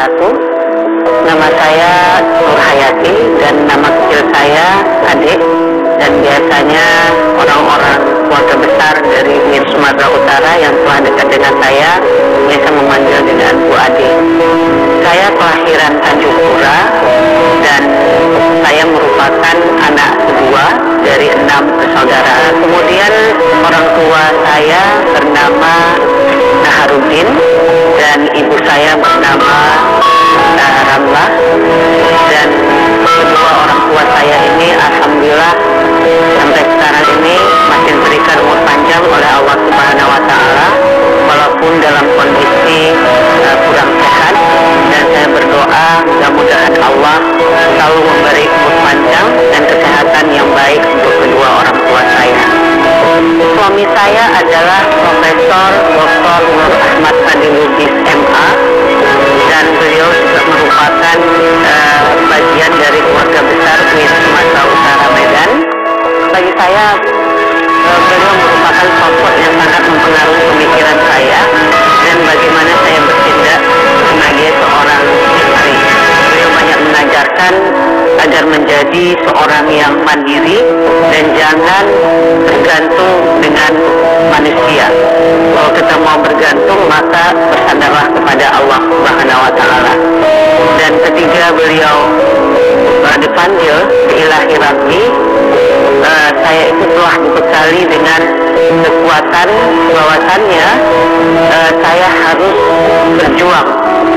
wabarakatuh. Nama saya Nur Hayati dan nama kecil saya Adik. Dan biasanya orang-orang keluarga besar dari Sumatera Utara yang telah dekat dengan saya biasa memanggil dengan Bu Ade. Saya kelahiran Tanjung Pura dan saya merupakan anak kedua dari 6 bersaudara. Kemudian orang tua saya bernama Naharudin dan ibu saya bernama Ramlah, dan kedua orang tua saya ini alhamdulillah sampai sekarang ini masih diberikan umur panjang oleh Allah Subhanahu wa Ta'ala walaupun dalam kondisi kurang sehat, dan saya berdoa mudah-mudahan Allah selalu memberi umur panjang dan kesehatan yang baik untuk kedua orang tua saya. Suami saya adalah Profesor Dr. Nur Ahmad Adi Lubis MA, dan beliau juga merupakan bagian dari keluarga besar UIN Sumatera Utara Medan. Bagi saya, beliau merupakan sosok yang sangat mempengaruhi pemikiran saya dan bagaimana saya bertindak sebagai seorang istri. Beliau banyak mengajarkan agar menjadi seorang yang mandiri dan jangan tergantung dengan manusia. Kalau kita mau bergantung, maka bersandarlah kepada Allah Subhanahu wa Ta'ala. Dan ketika beliau dipanggil ke Ilahi Rabbi, saya itu telah dibekali dengan kekuatan bahwasannya saya harus berjuang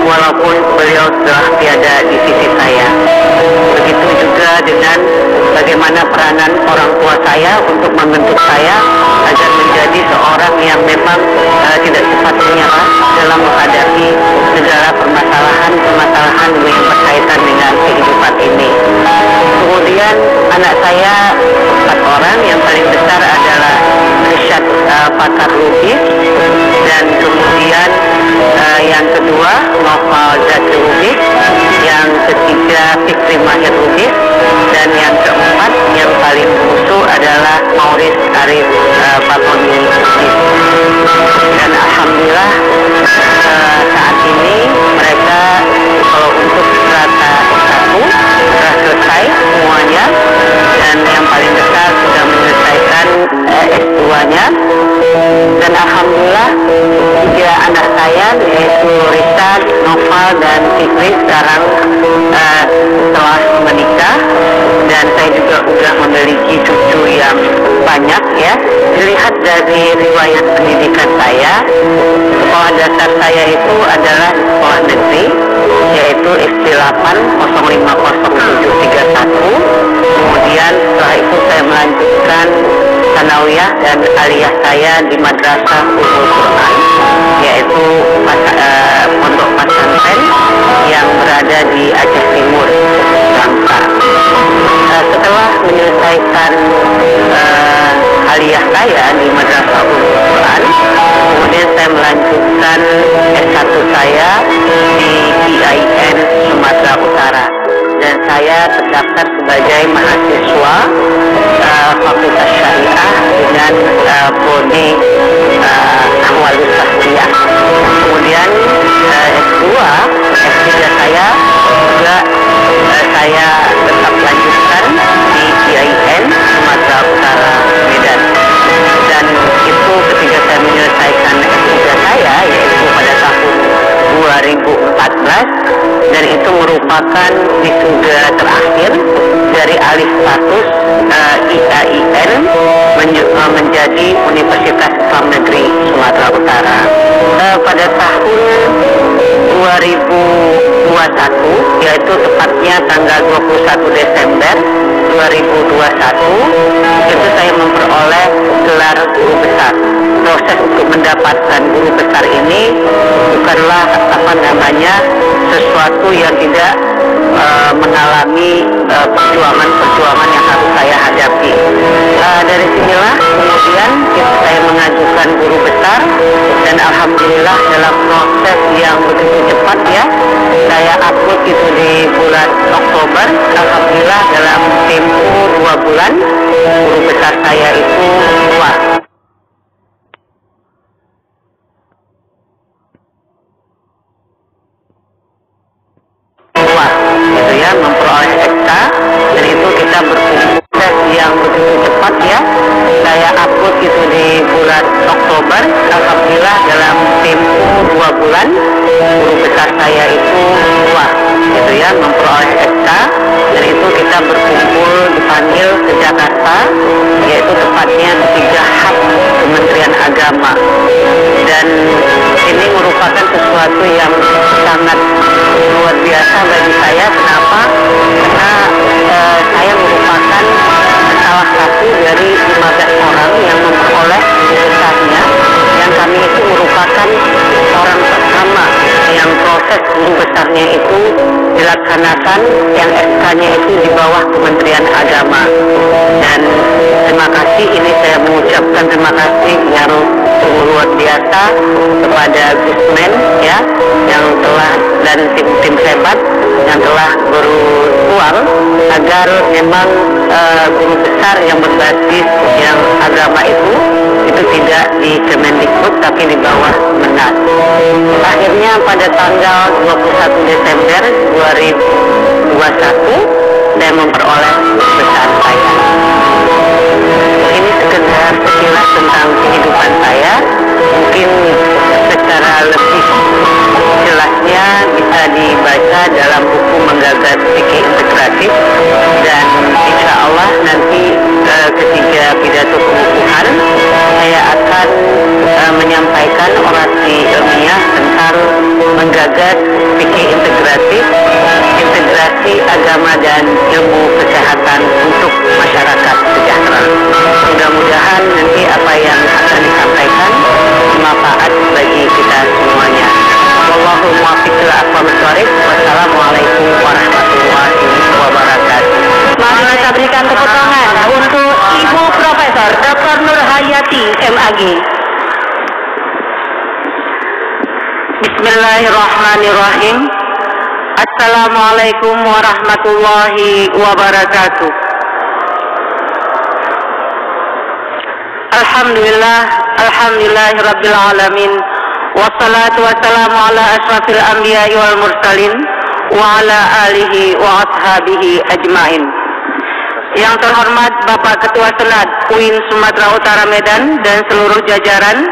walaupun beliau telah tiada di sisi saya. Begitu juga dengan bagaimana peranan orang tua saya untuk membentuk saya agar menjadi seorang yang memang tidak cepat menyerah dalam menghadapi segala permasalahan yang berkaitan dengan kehidupan ini. Kemudian anak saya 4 orang, yang paling besar adalah Rishad Fathar Lubis, dan kemudian yang kedua Noval Zaki Lubis, yang ketiga Fikri Mahir Lubis, dan yang keempat yang paling bungsu adalah Maurice Arif Fatoni Lubis. Dan alhamdulillah saat ini mereka kalau untuk strata S1 sudah selesai semuanya, dan yang paling besar sudah menyelesaikan S2-nya. Dan alhamdulillah 3 anak saya yaitu Rishad, Noval, dan Fikri sekarang telah menikah, dan saya juga sudah memiliki cucu yang banyak ya. Dilihat dari riwayat pendidikan saya, sekolah dasar saya itu adalah sekolah negeri, yaitu SD 8050731. Kemudian setelah itu saya melanjutkan sanawiyah dan aliyah saya di Madrasah Ummul Quran, yaitu pondok pesantren yang berada di Aceh Timur, Bangka. Setelah menyelesaikan aliyah saya di Madrasah Ummul Quran, kemudian saya melanjutkan S1 saya di IAIN Sumatera Utara, dan saya terdaftar sebagai mahasiswa Fakultas Syariah dengan prodi Ahwalus Sasriyah. Kemudian S2, S3 saya juga saya tetap lanjutkan di IAIN Sumatera Utara Medan. Dan itu ketika saya menyelesaikan S3 saya, yaitu pada tahun 2014, dan itu merupakan wisuda terakhir dari alih status IAIN menjadi Universitas Islam Negeri Sumatera Utara. Pada tahun 2021, yaitu tepatnya tanggal 21 Desember 2021, itu saya memperoleh gelar guru besar. Proses untuk mendapatkan guru besar ini bukanlah sesuatu yang tidak mengalami perjuangan yang harus saya hadapi. Dari sinilah kemudian saya mengajukan guru besar, dan alhamdulillah dalam proses yang begitu cepat ya, saya upload itu di bulan Oktober. Alhamdulillah dalam tempo 2 bulan guru besar saya itu keluar. yang begitu cepat ya. Saya upload itu di bulan Oktober. Alhamdulillah dalam tempo 2 bulan guru besar saya itu keluar gitu ya, memperoleh SK, dan itu kita berkumpul dipanggil ke Jakarta, yaitu tepatnya ketiga hub Kementerian Agama. Dan ini merupakan sesuatu yang sangat luar biasa bagi saya. Kenapa? Karena saya merupakan salah satu dari 15 orang yang memperoleh besarnya, yang kami itu merupakan orang pertama yang proses guru besarnya itu dilaksanakan, yang SK-nya itu di bawah Kementerian Agama. Dan terima kasih, ini saya mengucapkan terima kasih yang luar biasa kepada Gusmen ya, yang telah, dan tim hebat yang telah beruang agar memang guru besar yang berbasis yang agama itu tidak di Kemendikbud tapi di bawah Menas. Akhirnya pada tanggal 21 Desember 2021 saya memperoleh besar saya. Ini sekedar sekilas tentang kehidupan saya. Mungkin secara lebih jelasnya bisa dibaca dalam buku Menggagas Fikih Integratif, dan insya Allah nanti ketiga pidato pengukuhan saya akan menyampaikan orasi ilmiah tentang menggagas fikih integratif, integrasi agama dan ilmu kesehatan untuk masyarakat sejahtera. Mudah-mudahan nanti apa yang akan disampaikan bermanfaat bagi kita semuanya. Wallahu muwaffiq ila aqwamit thoriq. Wassalamualaikum warahmatullahi wabarakatuh. Mari kita berikan tepuk tangan untuk Ibu Profesor Dr. Nur Hayati MAG. Bismillahirrahmanirrahim. Assalamualaikum warahmatullahi wabarakatuh. Alhamdulillah, alhamdulillahirabbil alamin. Wassalatu wassalamu ala asyrafil anbiya'i wal mursalin wa ala alihi wa ashabihi ajmain. Yang terhormat Bapak Ketua Senat UIN Sumatera Utara Medan dan seluruh jajaran,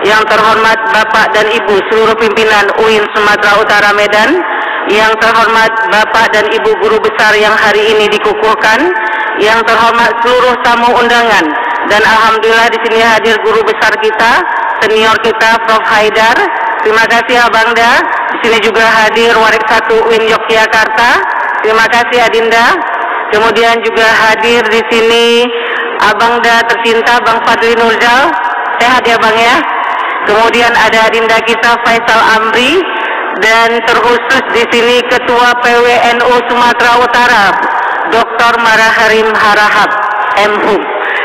yang terhormat Bapak dan Ibu seluruh pimpinan UIN Sumatera Utara Medan, yang terhormat Bapak dan Ibu guru besar yang hari ini dikukuhkan, yang terhormat seluruh tamu undangan, dan alhamdulillah di sini hadir guru besar kita, senior kita Prof. Haidar. Terima kasih Abangda. Di sini juga hadir Warik 1 UIN Yogyakarta. Terima kasih Adinda. Kemudian juga hadir di sini Abangda tercinta Bang Fadli Nurzal. Sehat ya Bang ya. Kemudian ada Adinda kita Faisal Amri, dan terkhusus di sini Ketua PWNU Sumatera Utara Dr. Maraharim Harahap MHub,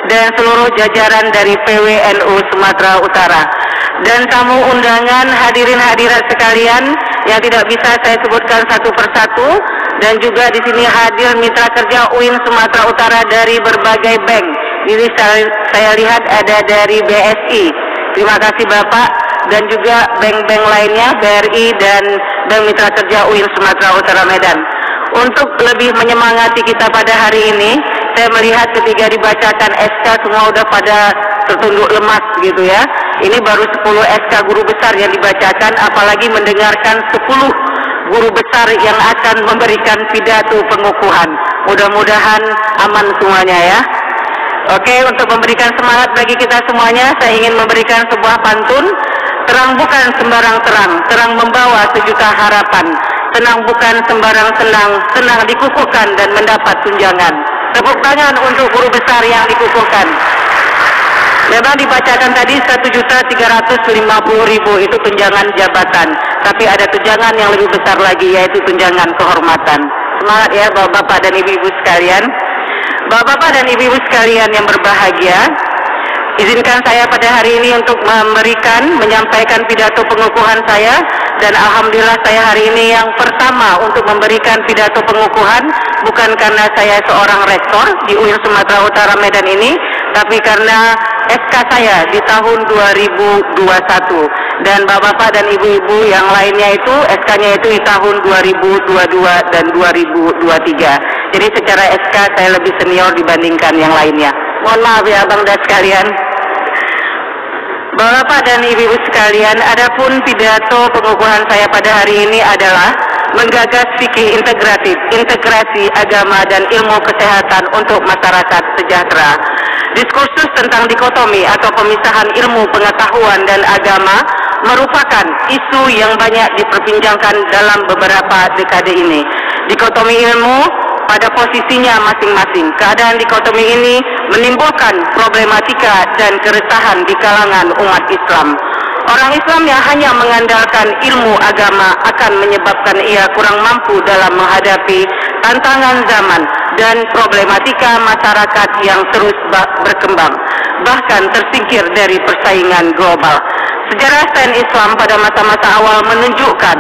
dan seluruh jajaran dari PWNU Sumatera Utara, dan tamu undangan, hadirin hadirat sekalian yang tidak bisa saya sebutkan satu persatu, dan juga di sini hadir mitra kerja UIN Sumatera Utara dari berbagai bank. Ini saya lihat ada dari BSI. Terima kasih Bapak, dan juga bank-bank lainnya, BRI dan Bank Mitra Kerja UIN Sumatera Utara Medan. Untuk lebih menyemangati kita pada hari ini, saya melihat ketika dibacakan SK semua udah pada tertunduk lemas gitu ya. Ini baru 10 SK guru besar yang dibacakan, apalagi mendengarkan 10 guru besar yang akan memberikan pidato pengukuhan. Mudah-mudahan aman semuanya ya. Oke, untuk memberikan semangat bagi kita semuanya, saya ingin memberikan sebuah pantun. Terang bukan sembarang terang, terang membawa sejuta harapan. Senang bukan sembarang senang, senang dikukuhkan dan mendapat tunjangan. Tepuk tangan untuk guru besar yang dikukuhkan. Memang dibacakan tadi 1.350.000 itu tunjangan jabatan, tapi ada tunjangan yang lebih besar lagi, yaitu tunjangan kehormatan. Semangat ya Bapak-bapak dan Ibu-ibu sekalian. Bapak-bapak dan Ibu-ibu sekalian yang berbahagia, izinkan saya pada hari ini untuk menyampaikan pidato pengukuhan saya, dan alhamdulillah saya hari ini yang pertama untuk memberikan pidato pengukuhan, bukan karena saya seorang rektor di UIN Sumatera Utara Medan ini, tapi karena SK saya di tahun 2021, dan bapak-bapak dan ibu-ibu yang lainnya itu SK-nya itu di tahun 2022 dan 2023. Jadi secara SK saya lebih senior dibandingkan yang lainnya. Mohon maaf ya Abang dan sekalian. Bapak dan Ibu sekalian, adapun pidato pengukuhan saya pada hari ini adalah menggagas fikih integratif, integrasi agama dan ilmu kesehatan untuk masyarakat sejahtera. Diskursus tentang dikotomi atau pemisahan ilmu pengetahuan dan agama merupakan isu yang banyak diperbincangkan dalam beberapa dekade ini. Dikotomi ilmu pada posisinya masing-masing. Keadaan dikotomi ini menimbulkan problematika dan keresahan di kalangan umat Islam. Orang Islam yang hanya mengandalkan ilmu agama akan menyebabkan ia kurang mampu dalam menghadapi tantangan zaman dan problematika masyarakat yang terus berkembang, bahkan tersingkir dari persaingan global. Sejarah sains Islam pada masa-masa awal menunjukkan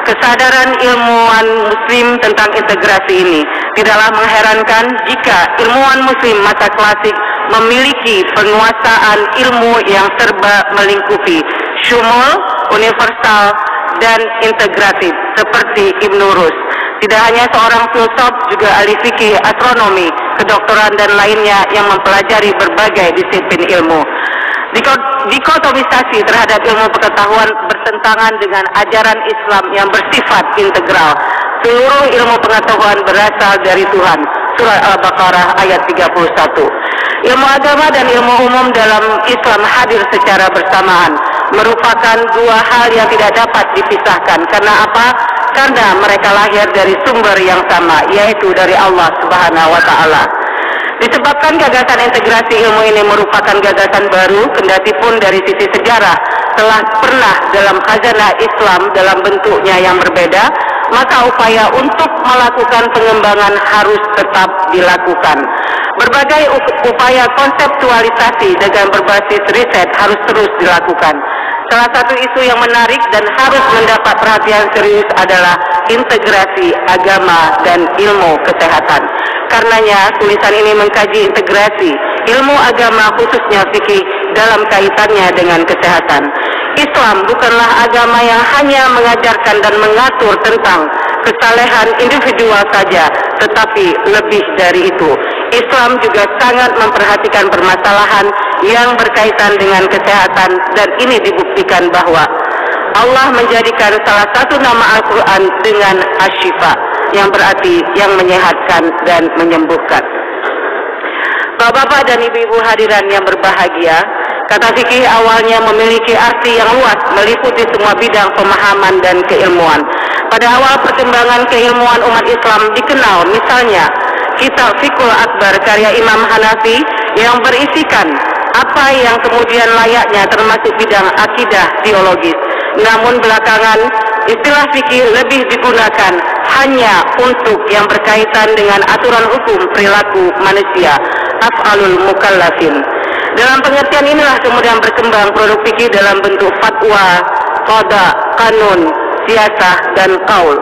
kesadaran ilmuwan muslim tentang integrasi ini. Tidaklah mengherankan jika ilmuwan muslim masa klasik memiliki penguasaan ilmu yang serba melingkupi, syumul, universal, dan integratif seperti Ibn Rus. Tidak hanya seorang filsuf, juga ahli fikih, astronomi, kedokteran, dan lainnya yang mempelajari berbagai disiplin ilmu. Dikotomisasi terhadap ilmu pengetahuan bertentangan dengan ajaran Islam yang bersifat integral. Seluruh ilmu pengetahuan berasal dari Tuhan. Surah Al-Baqarah ayat 31. Ilmu agama dan ilmu umum dalam Islam hadir secara bersamaan, merupakan dua hal yang tidak dapat dipisahkan. Karena apa? Karena mereka lahir dari sumber yang sama, yaitu dari Allah Subhanahu wa Ta'ala. Disebabkan gagasan integrasi ilmu ini merupakan gagasan baru, kendati pun dari sisi sejarah telah pernah dalam khazanah Islam dalam bentuknya yang berbeda, maka upaya untuk melakukan pengembangan harus tetap dilakukan. Berbagai upaya konseptualisasi dengan berbasis riset harus terus dilakukan. Salah satu isu yang menarik dan harus mendapat perhatian serius adalah integrasi agama dan ilmu kesehatan. Karenanya, tulisan ini mengkaji integrasi ilmu agama khususnya fikih dalam kaitannya dengan kesehatan. Islam bukanlah agama yang hanya mengajarkan dan mengatur tentang kesalehan individual saja, tetapi lebih dari itu. Islam juga sangat memperhatikan permasalahan yang berkaitan dengan kesehatan, dan ini dibuktikan bahwa Allah menjadikan salah satu nama Al-Quran dengan Asy-Syifa, yang berarti yang menyehatkan dan menyembuhkan. Bapak-bapak dan ibu-ibu hadiran yang berbahagia, kata fikih awalnya memiliki arti yang luas, meliputi semua bidang pemahaman dan keilmuan. Pada awal perkembangan keilmuan umat Islam dikenal misalnya kitab Fiqhul Akbar karya Imam Hanafi yang berisikan apa yang kemudian layaknya termasuk bidang akidah teologis. Namun belakangan istilah fikih lebih digunakan hanya untuk yang berkaitan dengan aturan hukum perilaku manusia, af'alul mukallafin. Dalam pengertian inilah kemudian berkembang produk fikih dalam bentuk fatwa, qada, kanun, siasah, dan qaul.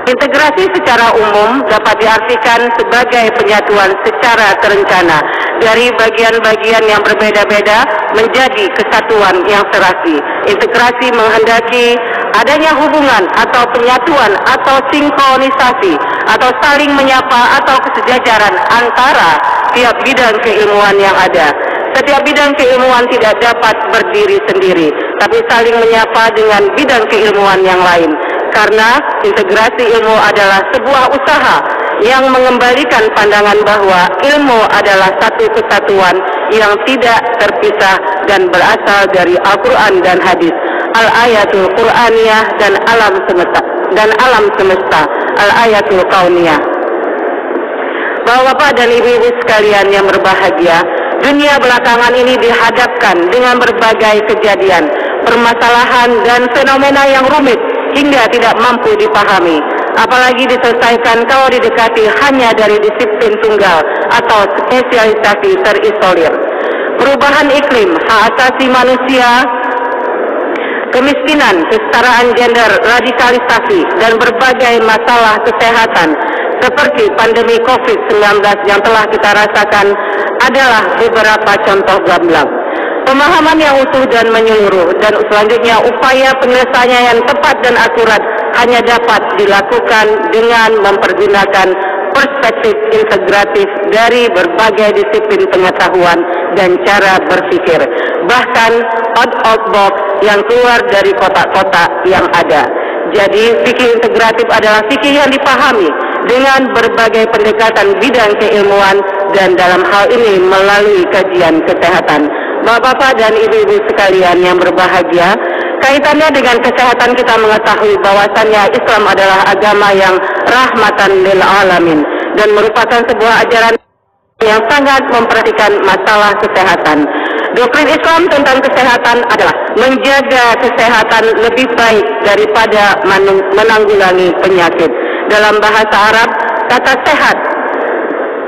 Integrasi secara umum dapat diartikan sebagai penyatuan secara terencana dari bagian-bagian yang berbeda-beda menjadi kesatuan yang serasi. Integrasi menghendaki adanya hubungan atau penyatuan atau sinkronisasi atau saling menyapa atau kesejajaran antara tiap bidang keilmuan yang ada. Setiap bidang keilmuan tidak dapat berdiri sendiri, tapi saling menyapa dengan bidang keilmuan yang lain. Karena integrasi ilmu adalah sebuah usaha yang mengembalikan pandangan bahwa ilmu adalah satu kesatuan yang tidak terpisah dan berasal dari Al-Quran dan hadis, Al-Ayatul Quraniyah dan alam semesta, Al-Ayatul Kauniyah. Bapak-bapak dan ibu-ibu sekalian yang berbahagia, dunia belakangan ini dihadapkan dengan berbagai kejadian, permasalahan dan fenomena yang rumit hingga tidak mampu dipahami, apalagi diselesaikan kalau didekati hanya dari disiplin tunggal atau spesialisasi terisolir. Perubahan iklim, hak asasi manusia, kemiskinan, kesetaraan gender, radikalisasi, dan berbagai masalah kesehatan seperti pandemi COVID-19 yang telah kita rasakan adalah beberapa contoh gamblang. Pemahaman yang utuh dan menyeluruh, dan selanjutnya upaya penyelesaiannya yang tepat dan akurat hanya dapat dilakukan dengan mempergunakan perspektif integratif dari berbagai disiplin pengetahuan dan cara berpikir, bahkan out of box yang keluar dari kotak-kotak yang ada. Jadi fikih integratif adalah fikih yang dipahami dengan berbagai pendekatan bidang keilmuan dan dalam hal ini melalui kajian kesehatan. Bapak-bapak dan ibu-ibu sekalian yang berbahagia, kaitannya dengan kesehatan kita mengetahui bahwasannya Islam adalah agama yang rahmatan lil alamin dan merupakan sebuah ajaran yang sangat memperhatikan masalah kesehatan. Doktrin Islam tentang kesehatan adalah menjaga kesehatan lebih baik daripada menanggulangi penyakit. Dalam bahasa Arab, kata sehat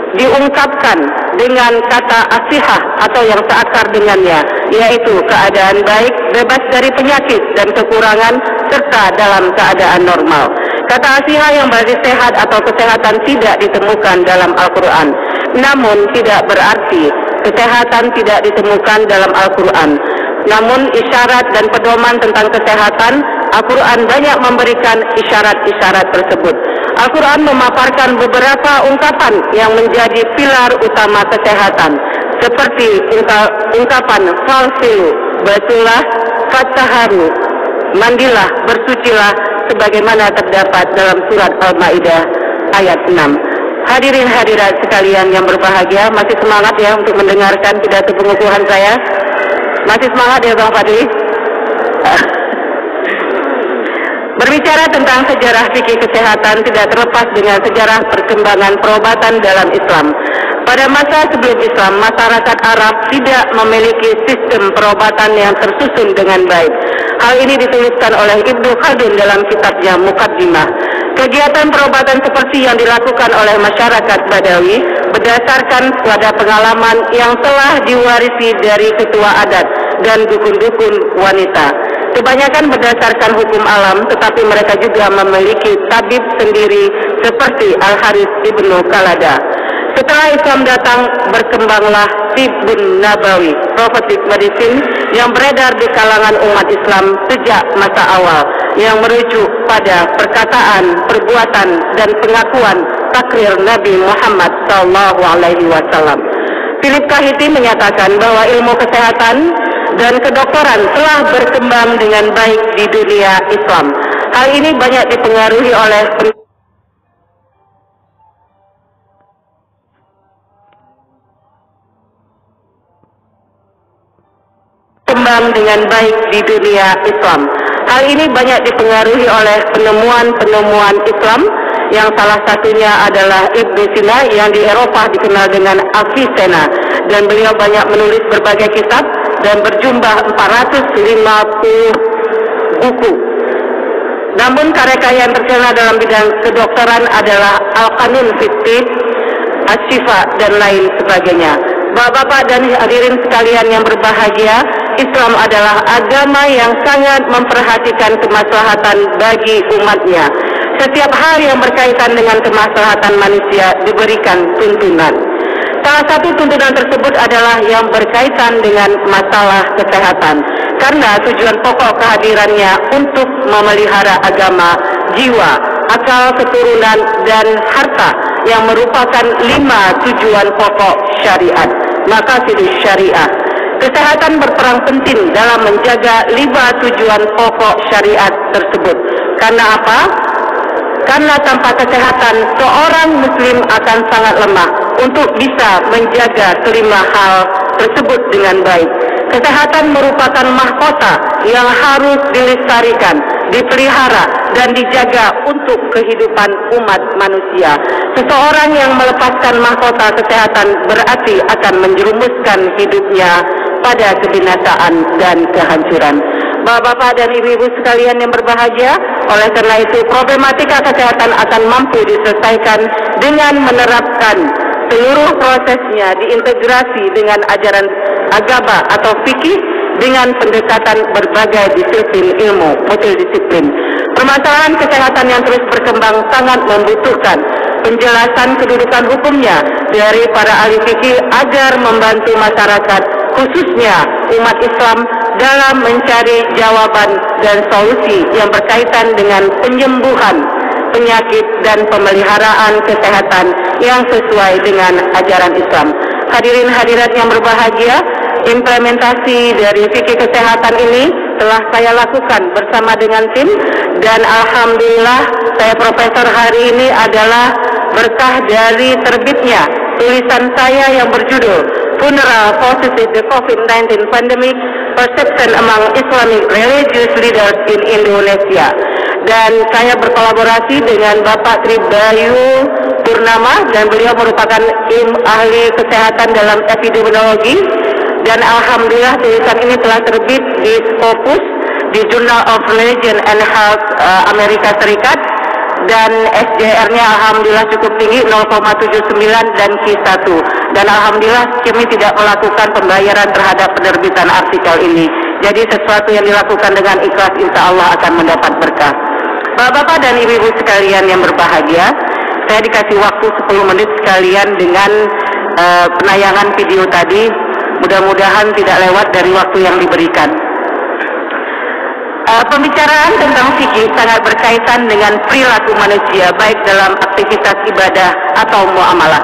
diungkapkan dengan kata asihah atau yang seakar dengannya, yaitu keadaan baik, bebas dari penyakit dan kekurangan, serta dalam keadaan normal. Kata asihah yang berarti sehat atau kesehatan tidak ditemukan dalam Al-Quran. Namun tidak berarti kesehatan tidak ditemukan dalam Al-Quran. Namun isyarat dan pedoman tentang kesehatan, Al-Quran banyak memberikan isyarat-isyarat tersebut. Al-Quran memaparkan beberapa ungkapan yang menjadi pilar utama kesehatan, seperti ungkapan falsilu, basulah, fataharu, mandilah, bersucilah, sebagaimana terdapat dalam surat Al-Maidah ayat 6. Hadirin hadirat sekalian yang berbahagia, masih semangat ya untuk mendengarkan pidato pengukuhan saya? Masih semangat ya Bang Fadli? Berbicara tentang sejarah fikih kesehatan tidak terlepas dengan sejarah perkembangan perobatan dalam Islam. Pada masa sebelum Islam, masyarakat Arab tidak memiliki sistem perobatan yang tersusun dengan baik. Hal ini dituliskan oleh Ibnu Khaldun dalam kitabnya Muqaddimah. Kegiatan perobatan seperti yang dilakukan oleh masyarakat Badawi berdasarkan pada pengalaman yang telah diwarisi dari ketua adat dan dukun-dukun wanita. Kebanyakan berdasarkan hukum alam, tetapi mereka juga memiliki tabib sendiri seperti Al-Harith Ibnu Kalada. Setelah Islam datang, berkembanglah Tibbun Nabawi, prophetic medicine, yang beredar di kalangan umat Islam sejak masa awal, yang merujuk pada perkataan, perbuatan, dan pengakuan takrir Nabi Muhammad SAW. Philip Kahiti menyatakan bahwa ilmu kesehatan dan kedokteran telah berkembang dengan baik di dunia Islam. Hal ini banyak dipengaruhi oleh penemuan-penemuan Islam yang salah satunya adalah Ibnu Sina yang di Eropa dikenal dengan Avicenna, dan beliau banyak menulis berbagai kitab dan berjumlah 450 buku. Namun karya-karya yang terkenal dalam bidang kedokteran adalah Al-Qanun fit Tibb, Asy-Syifa, dan lain sebagainya. Bapak-bapak dan hadirin sekalian yang berbahagia, Islam adalah agama yang sangat memperhatikan kemaslahatan bagi umatnya. Setiap hal yang berkaitan dengan kemaslahatan manusia diberikan tuntunan. Salah satu tuntunan tersebut adalah yang berkaitan dengan masalah kesehatan, karena tujuan pokok kehadirannya untuk memelihara agama, jiwa, akal, keturunan, dan harta yang merupakan 5 tujuan pokok syariat, maqasidus syariah. Kesehatan berperan penting dalam menjaga 5 tujuan pokok syariat tersebut. Karena apa? Karena tanpa kesehatan, seorang muslim akan sangat lemah untuk bisa menjaga kelima hal tersebut dengan baik. Kesehatan merupakan mahkota yang harus dilestarikan, dipelihara, dan dijaga untuk kehidupan umat manusia. Seseorang yang melepaskan mahkota kesehatan berarti akan menjerumuskan hidupnya pada kebinasaan dan kehancuran. Bapak-bapak dan ibu-ibu sekalian yang berbahagia, oleh karena itu problematika kesehatan akan mampu diselesaikan dengan menerapkan seluruh prosesnya diintegrasi dengan ajaran agama atau fikih dengan pendekatan berbagai disiplin ilmu, multidisiplin. Permasalahan kesehatan yang terus berkembang sangat membutuhkan penjelasan kedudukan hukumnya dari para ahli fikih agar membantu masyarakat, khususnya umat Islam, dalam mencari jawaban dan solusi yang berkaitan dengan penyembuhan penyakit, dan pemeliharaan kesehatan yang sesuai dengan ajaran Islam. Hadirin hadirat yang berbahagia, implementasi dari fikih kesehatan ini telah saya lakukan bersama dengan tim, dan alhamdulillah saya profesor hari ini adalah berkah dari terbitnya tulisan saya yang berjudul Funeral Positive the COVID-19 Pandemic Perception Among Islamic Religious Leaders in Indonesia. Dan saya berkolaborasi dengan Bapak Tribayu Purnama, dan beliau merupakan ahli kesehatan dalam epidemiologi. Dan alhamdulillah tulisan ini telah terbit di Scopus, di Journal of Religion and Health Amerika Serikat, dan SJR-nya alhamdulillah cukup tinggi 0,79 dan Q1. Dan alhamdulillah kami tidak melakukan pembayaran terhadap penerbitan artikel ini. Jadi sesuatu yang dilakukan dengan ikhlas insya Allah akan mendapat berkah. Bapak-bapak dan ibu-ibu sekalian yang berbahagia, saya dikasih waktu 10 menit sekalian dengan penayangan video tadi. Mudah-mudahan tidak lewat dari waktu yang diberikan. Pembicaraan tentang fikih sangat berkaitan dengan perilaku manusia, baik dalam aktivitas ibadah atau muamalah.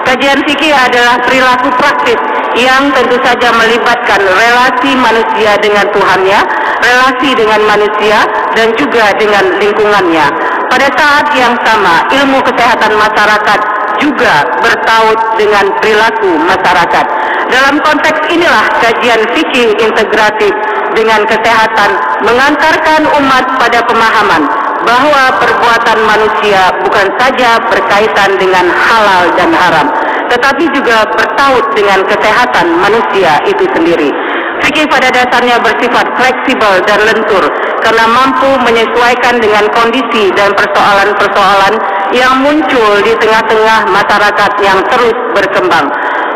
Kajian fikih adalah perilaku praktis yang tentu saja melibatkan relasi manusia dengan Tuhannya, relasi dengan manusia, dan juga dengan lingkungannya. Pada saat yang sama, ilmu kesehatan masyarakat juga bertaut dengan perilaku masyarakat. Dalam konteks inilah kajian fikih integratif dengan kesehatan mengantarkan umat pada pemahaman bahwa perbuatan manusia bukan saja berkaitan dengan halal dan haram, tetapi juga bertaut dengan kesehatan manusia itu sendiri. Fikih pada dasarnya bersifat fleksibel dan lentur karena mampu menyesuaikan dengan kondisi dan persoalan-persoalan yang muncul di tengah-tengah masyarakat yang terus berkembang.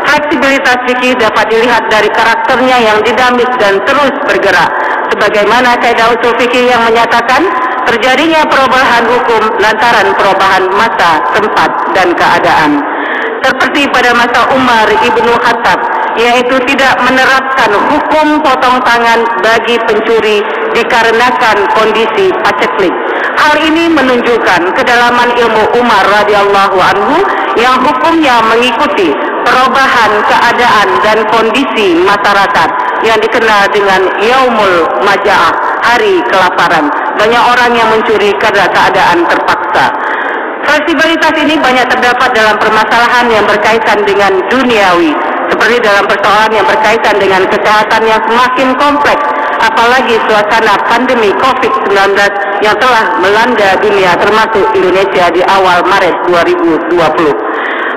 Fleksibilitas fikih dapat dilihat dari karakternya yang dinamis dan terus bergerak. Sebagaimana kaidah usul fikih yang menyatakan terjadinya perubahan hukum lantaran perubahan masa, tempat, dan keadaan. Seperti pada masa Umar ibnu Khattab, yaitu tidak menerapkan hukum potong tangan bagi pencuri dikarenakan kondisi paceklik. Hal ini menunjukkan kedalaman ilmu Umar radhiyallahu anhu yang hukumnya mengikuti perubahan keadaan dan kondisi masyarakat yang dikenal dengan Yaumul Maja'ah, hari kelaparan. Banyak orang yang mencuri karena keadaan terpaksa. Fleksibilitas ini banyak terdapat dalam permasalahan yang berkaitan dengan duniawi, seperti dalam persoalan yang berkaitan dengan kesehatan yang semakin kompleks, apalagi suasana pandemi COVID-19 yang telah melanda dunia termasuk Indonesia di awal Maret 2020.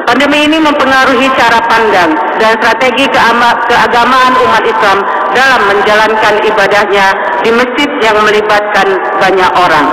Pandemi ini mempengaruhi cara pandang dan strategi keagamaan umat Islam dalam menjalankan ibadahnya di masjid yang melibatkan banyak orang.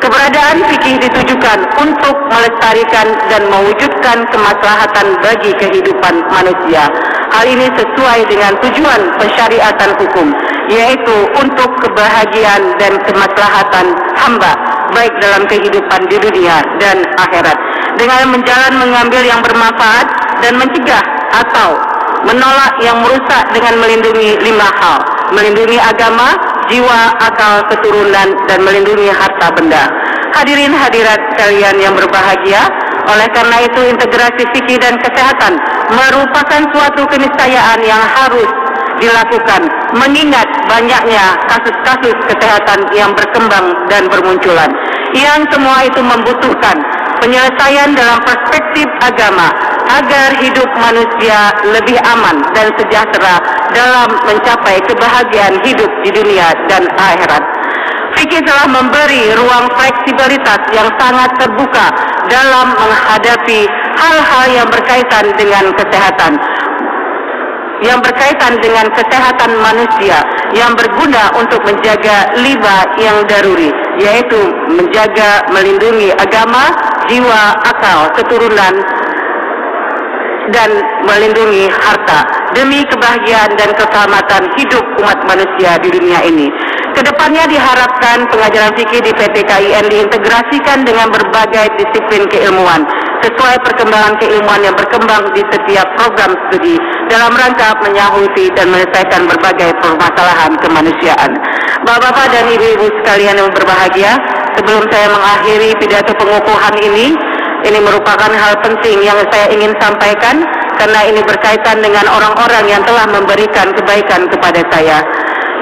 Keberadaan fikih ditujukan untuk melestarikan dan mewujudkan kemaslahatan bagi kehidupan manusia. Hal ini sesuai dengan tujuan pensyariatan hukum, yaitu untuk kebahagiaan dan kemaslahatan hamba, baik dalam kehidupan di dunia dan akhirat. Dengan mengambil yang bermanfaat dan mencegah atau menolak yang merusak dengan melindungi 5 hal: melindungi agama, jiwa, akal, keturunan, dan melindungi harta benda. Hadirin hadirat sekalian yang berbahagia, oleh karena itu integrasi fikih dan kesehatan merupakan suatu keniscayaan yang harus dilakukan, mengingat banyaknya kasus-kasus kesehatan yang berkembang dan bermunculan, yang semua itu membutuhkan penyelesaian dalam perspektif agama agar hidup manusia lebih aman dan sejahtera dalam mencapai kebahagiaan hidup di dunia dan akhirat. Fikih telah memberi ruang fleksibilitas yang sangat terbuka dalam menghadapi hal-hal yang berkaitan dengan kesehatan, manusia, yang berguna untuk menjaga 5 yang daruri, yaitu menjaga, melindungi agama, jiwa, akal, keturunan, dan melindungi harta demi kebahagiaan dan keselamatan hidup umat manusia di dunia ini. Kedepannya diharapkan pengajaran fikih di PTKIN diintegrasikan dengan berbagai disiplin keilmuan sesuai perkembangan keilmuan yang berkembang di setiap program studi dalam rangka menyahuti dan menyelesaikan berbagai permasalahan kemanusiaan. Bapak-bapak dan ibu-ibu sekalian yang berbahagia, sebelum saya mengakhiri pidato pengukuhan ini merupakan hal penting yang saya ingin sampaikan karena ini berkaitan dengan orang-orang yang telah memberikan kebaikan kepada saya.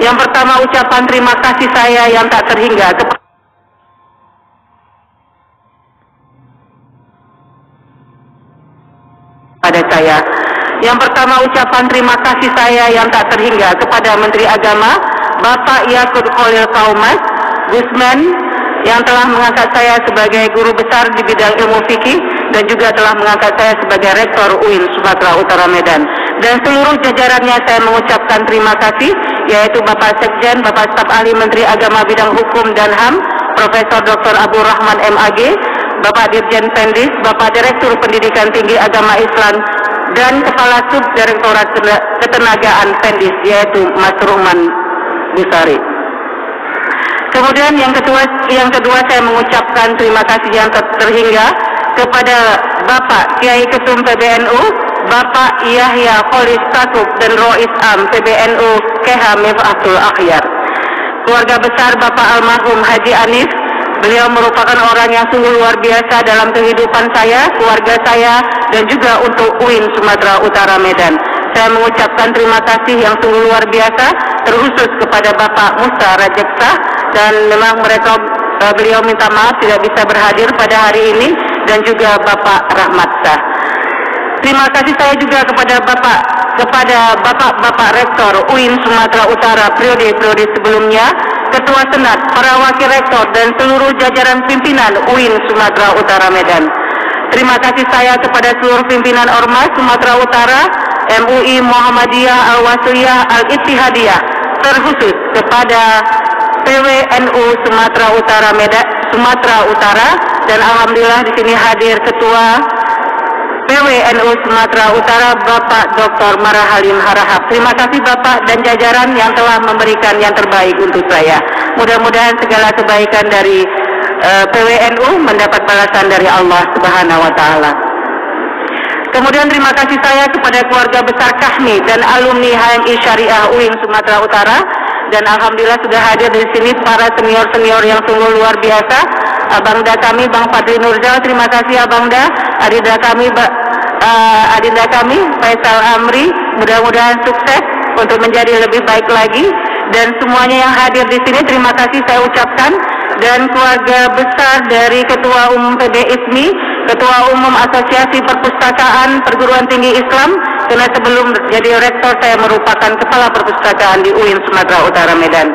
Yang pertama, ucapan terima kasih saya yang tak terhingga kepada saya. Yang pertama, ucapan terima kasih saya yang tak terhingga kepada Menteri Agama Bapak Yakut Khalil Kaumas Gusman yang telah mengangkat saya sebagai guru besar di bidang ilmu fikih dan juga telah mengangkat saya sebagai rektor UIN Sumatera Utara Medan. Dan seluruh jajarannya saya mengucapkan terima kasih, yaitu Bapak Sekjen, Bapak Staf Ahli Menteri Agama Bidang Hukum dan HAM, Profesor Dr. Abdul Rahman MAG, Bapak Dirjen Pendis, Bapak Direktur Pendidikan Tinggi Agama Islam, dan Kepala Subdirektorat Ketenagaan Pendis, yaitu Mas Ruhman Busari. Kemudian yang kedua saya mengucapkan terima kasih yang terhingga kepada Bapak Kiai Ketum PBNU, Bapak Yahya Kholis Takub dan Rois Am PBNU KH Mif'atul Akhyar. Keluarga besar Bapak almarhum Haji Anif, beliau merupakan orang yang sungguh luar biasa dalam kehidupan saya, keluarga saya, dan juga untuk UIN Sumatera Utara Medan. Saya mengucapkan terima kasih yang sungguh luar biasa, terkhusus kepada Bapak Musa Rajeksa, dan memang beliau minta maaf tidak bisa berhadir pada hari ini, dan juga Bapak Rahmat Shah. Terima kasih saya juga kepada Bapak Rektor UIN Sumatera Utara periode sebelumnya, Ketua Senat, para Wakil Rektor, dan seluruh jajaran pimpinan UIN Sumatera Utara Medan. Terima kasih saya kepada seluruh pimpinan Ormas Sumatera Utara, MUI Muhammadiyah Al-Wasliyah Al-Ittihadiyah, terkhusus kepada PWNU Sumatera Utara Medan, Sumatera Utara, dan alhamdulillah di sini hadir Ketua PWNU Sumatera Utara Bapak Dr. Marahalim Harahap. Terima kasih Bapak dan jajaran yang telah memberikan yang terbaik untuk saya. Mudah-mudahan segala kebaikan dari PWNU mendapat balasan dari Allah Subhanahu wa Ta'ala. Kemudian terima kasih saya kepada keluarga besar Kahmi dan alumni HMI Syariah UIN Sumatera Utara, dan alhamdulillah sudah hadir di sini para senior-senior yang sungguh luar biasa. Abangda kami Bang Fadli Nurjal, terima kasih Abangda. Adinda kami Faisal Amri, mudah-mudahan sukses untuk menjadi lebih baik lagi. Dan semuanya yang hadir di sini terima kasih saya ucapkan. Dan keluarga besar dari Ketua Umum PBISMI, Ketua Umum Asosiasi Perpustakaan Perguruan Tinggi Islam, karena sebelum jadi rektor saya merupakan Kepala Perpustakaan di UIN Sumatera Utara Medan.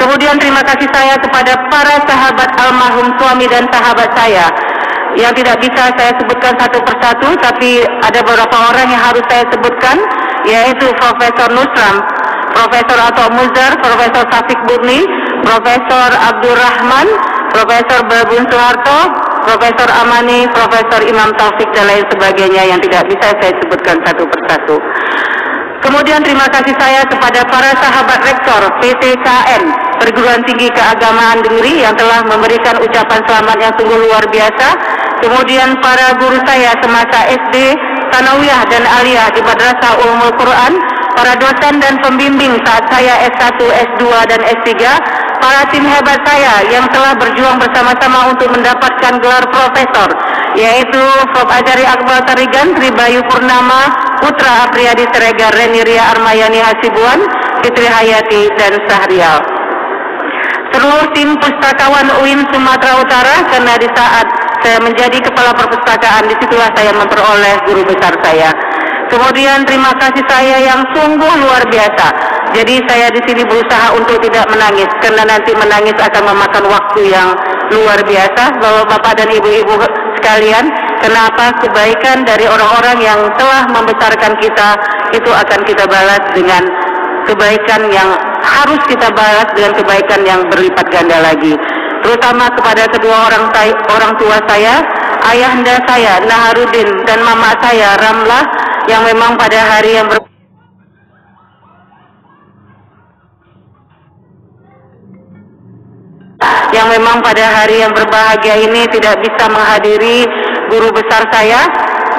Kemudian terima kasih saya kepada para sahabat almarhum suami dan sahabat saya yang tidak bisa saya sebutkan satu persatu, tapi ada beberapa orang yang harus saya sebutkan, yaitu Profesor Nusram, Profesor Ato Muzar, Profesor Safik Burni, Profesor Abdul Rahman, Profesor Babun Soeharto, Profesor Amani, Profesor Imam Taufik, dan lain sebagainya yang tidak bisa saya sebutkan satu persatu. Kemudian terima kasih saya kepada para sahabat rektor PTKN Perguruan Tinggi Keagamaan Negeri yang telah memberikan ucapan selamat yang sungguh luar biasa. Kemudian para guru saya semasa SD, Sanawiyah dan Aliyah di Madrasah Ulumul Quran, para dosen dan pembimbing saat saya S1, S2, dan S3, para tim hebat saya yang telah berjuang bersama-sama untuk mendapatkan gelar profesor, yaitu Prof. Ajari Akmal Tarigan, Tri Bayu Purnama, Putra Apriyadi Siregar, Reni Ria Armayani Hasibuan, Fitri Hayati, dan Sahrial. Seluruh tim pustakawan UIN Sumatera Utara, karena di saat saya menjadi kepala perpustakaan, disitulah saya memperoleh guru besar saya. Kemudian terima kasih saya yang sungguh luar biasa. Jadi saya di sini berusaha untuk tidak menangis, karena nanti menangis akan memakan waktu yang luar biasa. Bapak-bapak dan ibu-ibu sekalian, kenapa kebaikan dari orang-orang yang telah membesarkan kita itu akan kita balas dengan kebaikan yang harus kita balas dengan kebaikan yang berlipat ganda lagi. Terutama kepada kedua orang tua saya, ayahanda saya Naharudin dan mama saya Ramlah, yang memang pada hari yang berbahagia ini tidak bisa menghadiri guru besar saya,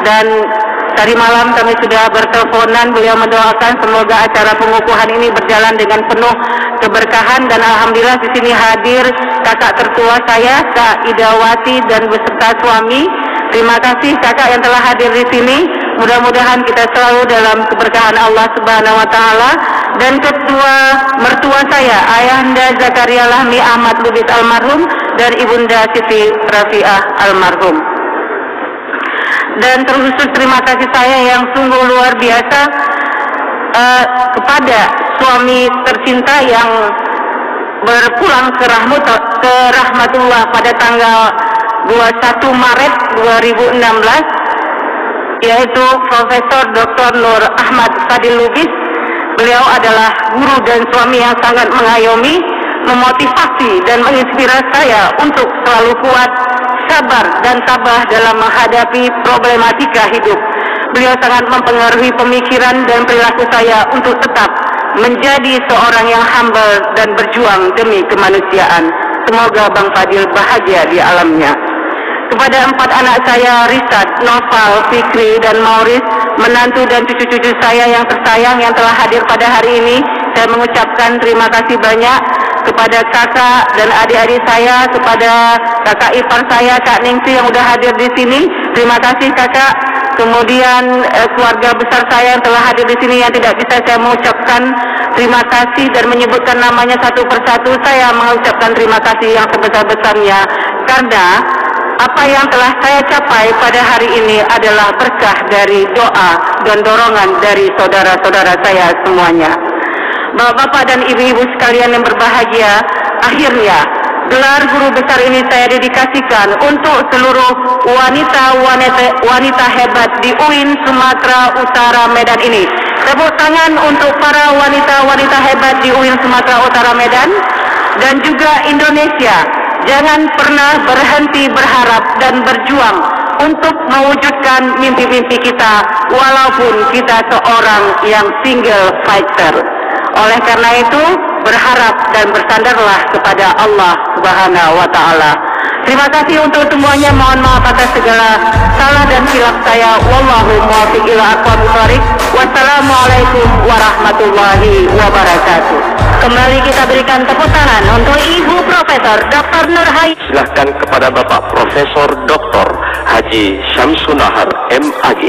dan Tadi malam kami sudah berteleponan, beliau mendoakan semoga acara pengukuhan ini berjalan dengan penuh keberkahan, dan alhamdulillah di sini hadir kakak tertua saya, Kak Idawati, dan beserta suami. Terima kasih kakak yang telah hadir di sini. Mudah-mudahan kita selalu dalam keberkahan Allah Subhanahu wa taala. Dan ketua mertua saya, Ayahanda Zakaria Lahmi Ahmad Lubis almarhum dan Ibunda Siti Rafiah almarhum. Dan terkhusus terima kasih saya yang sungguh luar biasa kepada suami tercinta yang berpulang ke rahmatullah pada tanggal 21 Maret 2016, yaitu Profesor Dr. Nur Ahmad Fadil Lubis. Beliau adalah guru dan suami yang sangat mengayomi, memotivasi dan menginspirasi saya untuk selalu kuat, sabar dan tabah dalam menghadapi problematika hidup. Beliau sangat mempengaruhi pemikiran dan perilaku saya untuk tetap menjadi seorang yang humble dan berjuang demi kemanusiaan. Semoga Bang Fadil bahagia di alamnya. Kepada 4 anak saya, Risad, Noval, Fikri, dan Mauris, menantu dan cucu-cucu saya yang tersayang yang telah hadir pada hari ini, saya mengucapkan terima kasih banyak kepada kakak dan adik-adik saya, kepada kakak ipar saya, Kak Ningsi yang sudah hadir di sini. Terima kasih kakak. Kemudian keluarga besar saya yang telah hadir di sini yang tidak bisa saya mengucapkan terima kasih dan menyebutkan namanya satu persatu. Saya mengucapkan terima kasih yang sebesar-besarnya karena apa yang telah saya capai pada hari ini adalah berkah dari doa dan dorongan dari saudara-saudara saya semuanya. Bapak-bapak dan ibu-ibu sekalian yang berbahagia, akhirnya gelar guru besar ini saya dedikasikan untuk seluruh wanita hebat di UIN Sumatera Utara Medan ini. Tepuk tangan untuk para wanita-wanita hebat di UIN Sumatera Utara Medan dan juga Indonesia. Jangan pernah berhenti berharap dan berjuang untuk mewujudkan mimpi-mimpi kita, walaupun kita seorang yang single fighter. Oleh karena itu, berharap dan bersandarlah kepada Allah Subhanahu wa taala. Terima kasih untuk semuanya. Mohon maaf atas segala salah dan silap saya. Wallahu muwaffiq ila aqwamit thoriq. Wassalamualaikum warahmatullahi wabarakatuh. Kembali kita berikan tepuk tangan untuk Ibu Profesor Dr. Nur Hayati. Silahkan kepada Bapak Profesor Dr. Haji Syamsun Nahar MAG.